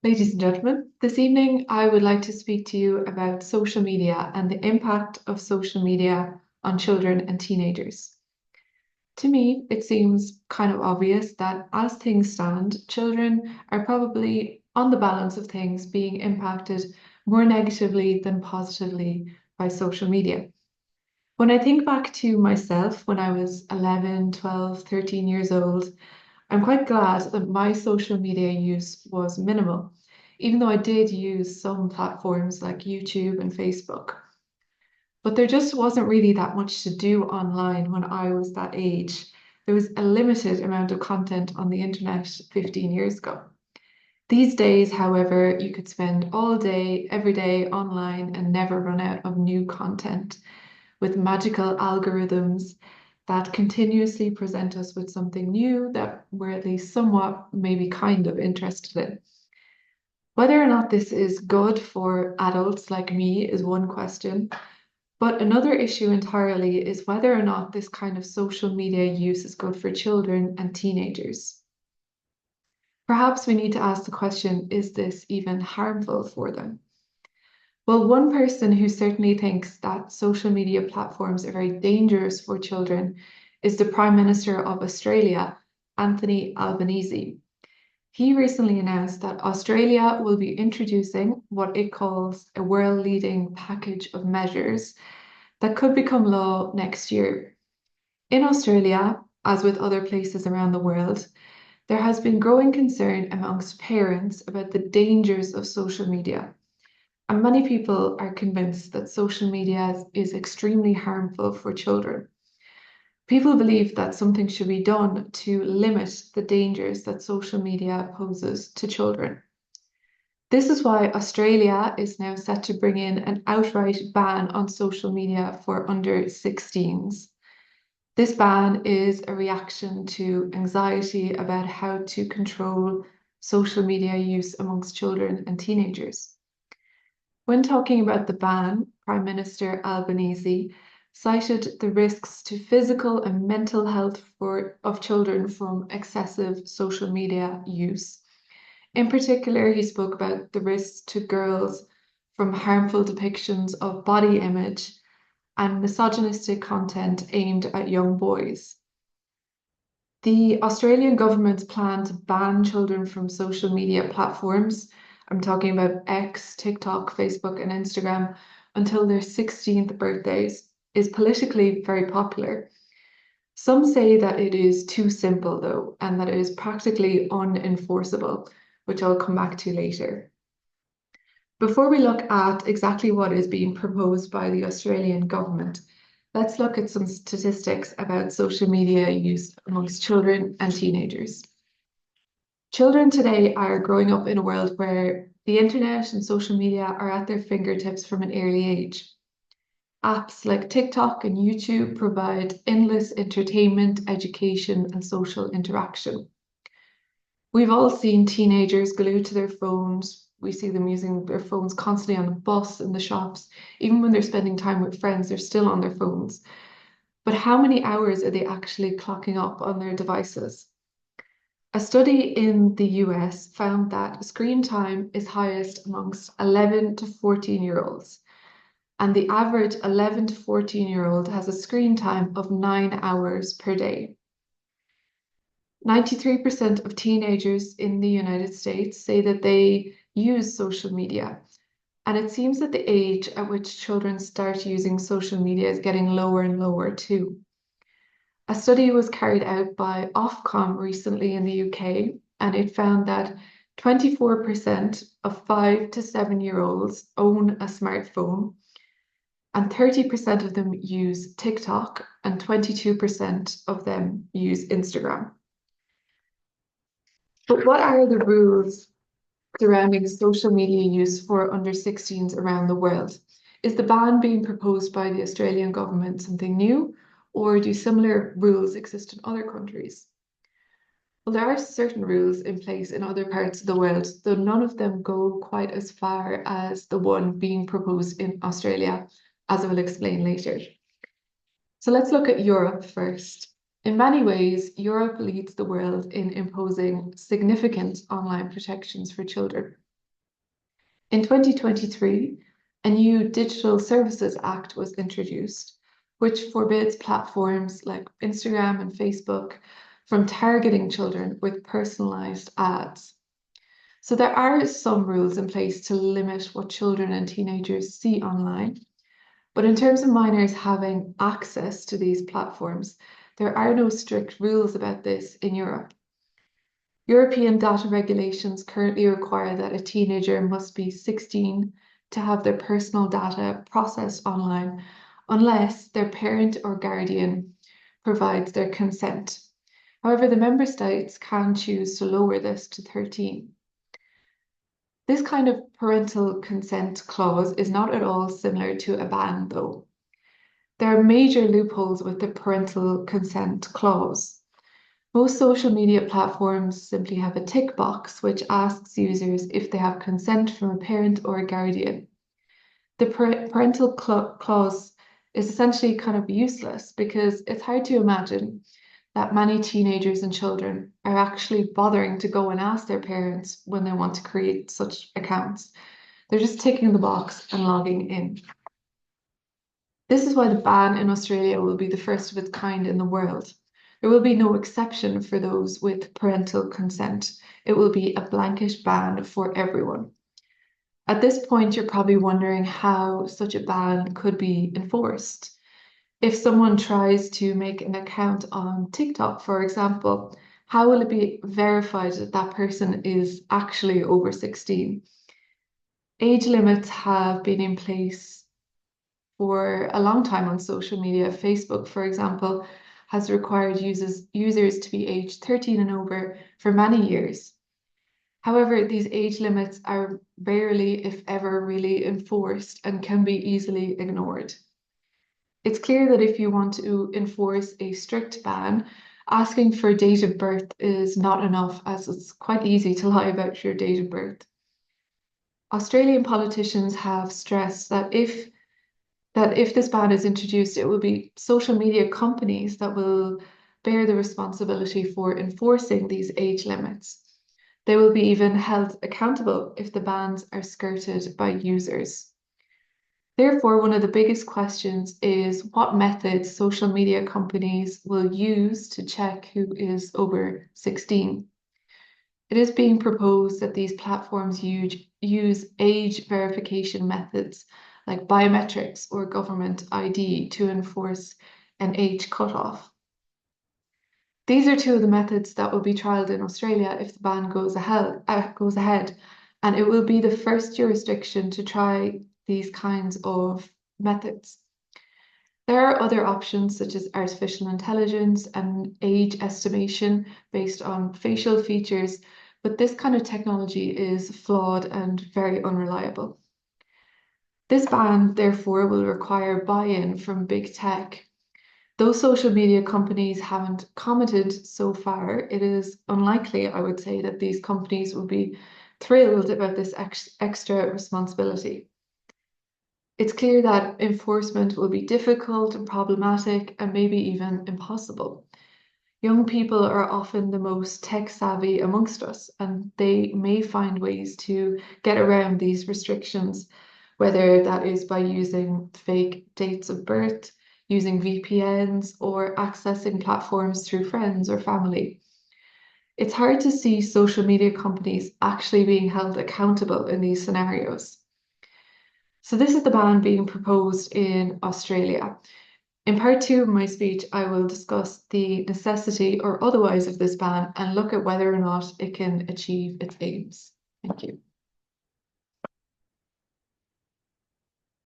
Ladies and gentlemen, this evening I would like to speak to you about social media and the impact of social media on children and teenagers. To me, it seems kind of obvious that as things stand, children are probably, on the balance of things, being impacted more negatively than positively by social media. When I think back to myself when I was 11, 12, 13 years old, I'm quite glad that my social media use was minimal, even though I did use some platforms like YouTube and Facebook. But there just wasn't really that much to do online when I was that age. There was a limited amount of content on the internet 15 years ago. These days, however, you could spend all day, every day online and never run out of new content with magical algorithms that continuously present us with something new that we're at least somewhat, maybe kind of interested in. Whether or not this is good for adults like me is one question, but another issue entirely is whether or not this kind of social media use is good for children and teenagers. Perhaps we need to ask the question, is this even harmful for them? Well, one person who certainly thinks that social media platforms are very dangerous for children is the Prime Minister of Australia, Anthony Albanese. He recently announced that Australia will be introducing what it calls a world-leading package of measures that could become law next year. In Australia, as with other places around the world, there has been growing concern amongst parents about the dangers of social media. And many people are convinced that social media is extremely harmful for children. People believe that something should be done to limit the dangers that social media poses to children. This is why Australia is now set to bring in an outright ban on social media for under 16s. This ban is a reaction to anxiety about how to control social media use amongst children and teenagers. When talking about the ban, Prime Minister Albanese cited the risks to physical and mental health of children from excessive social media use. In particular, he spoke about the risks to girls from harmful depictions of body image and misogynistic content aimed at young boys. The Australian government's plan to ban children from social media platforms, I'm talking about X, TikTok, Facebook, and Instagram, until their 16th birthdays, is politically very popular. Some say that it is too simple, though, and that it is practically unenforceable, which I'll come back to later. Before we look at exactly what is being proposed by the Australian government, let's look at some statistics about social media use amongst children and teenagers. Children today are growing up in a world where the internet and social media are at their fingertips from an early age. Apps like TikTok and YouTube provide endless entertainment, education, and social interaction. We've all seen teenagers glued to their phones. We see them using their phones constantly on the bus, in the shops. Even when they're spending time with friends, they're still on their phones. But how many hours are they actually clocking up on their devices? A study in the US found that screen time is highest amongst 11 to 14-year-olds. And the average 11 to 14-year-old has a screen time of 9 hours per day. 93% of teenagers in the United States say that they use social media. And it seems that the age at which children start using social media is getting lower and lower too. A study was carried out by Ofcom recently in the UK, and it found that 24% of 5 to 7-year-olds own a smartphone, and 30% of them use TikTok, and 22% of them use Instagram. But what are the rules surrounding social media use for under 16s around the world? Is the ban being proposed by the Australian government something new, or do similar rules exist in other countries? Well, there are certain rules in place in other parts of the world, though none of them go quite as far as the one being proposed in Australia, as I will explain later. So let's look at Europe first. In many ways, Europe leads the world in imposing significant online protections for children. In 2023, a new Digital Services Act was introduced, which forbids platforms like Instagram and Facebook from targeting children with personalized ads. So there are some rules in place to limit what children and teenagers see online. But in terms of minors having access to these platforms, there are no strict rules about this in Europe. European data regulations currently require that a teenager must be 16 to have their personal data processed online, unless their parent or guardian provides their consent. However, the member states can choose to lower this to 13. This kind of parental consent clause is not at all similar to a ban, though. There are major loopholes with the parental consent clause. Most social media platforms simply have a tick box which asks users if they have consent from a parent or a guardian. The parental clause is essentially kind of useless because it's hard to imagine that many teenagers and children are actually bothering to go and ask their parents when they want to create such accounts. They're just ticking the box and logging in. This is why the ban in Australia will be the first of its kind in the world. There will be no exception for those with parental consent. It will be a blanket ban for everyone. At this point, you're probably wondering how such a ban could be enforced. If someone tries to make an account on TikTok, for example, how will it be verified that that person is actually over 16? Age limits have been in place for a long time on social media. Facebook, for example, has required users to be aged 13 and over for many years. However, these age limits are rarely, if ever, really enforced and can be easily ignored. It's clear that if you want to enforce a strict ban, asking for date of birth is not enough, as it's quite easy to lie about your date of birth. Australian politicians have stressed that if this ban is introduced, it will be social media companies that will bear the responsibility for enforcing these age limits. They will be even held accountable if the bans are skirted by users. Therefore, one of the biggest questions is what methods social media companies will use to check who is over 16. It is being proposed that these platforms use age verification methods like biometrics or government ID to enforce an age cutoff. These are two of the methods that will be trialled in Australia if the ban goes ahead, and it will be the first jurisdiction to try these kinds of methods. There are other options such as artificial intelligence and age estimation based on facial features, but this kind of technology is flawed and very unreliable. This ban, therefore, will require buy-in from big tech. Though social media companies haven't commented so far, it is unlikely, I would say, that these companies will be thrilled about this extra responsibility. It's clear that enforcement will be difficult and problematic and maybe even impossible. Young people are often the most tech savvy amongst us, and they may find ways to get around these restrictions, whether that is by using fake dates of birth, using VPNs, or accessing platforms through friends or family. It's hard to see social media companies actually being held accountable in these scenarios. So this is the ban being proposed in Australia. In part two of my speech, I will discuss the necessity or otherwise of this ban and look at whether or not it can achieve its aims. Thank you.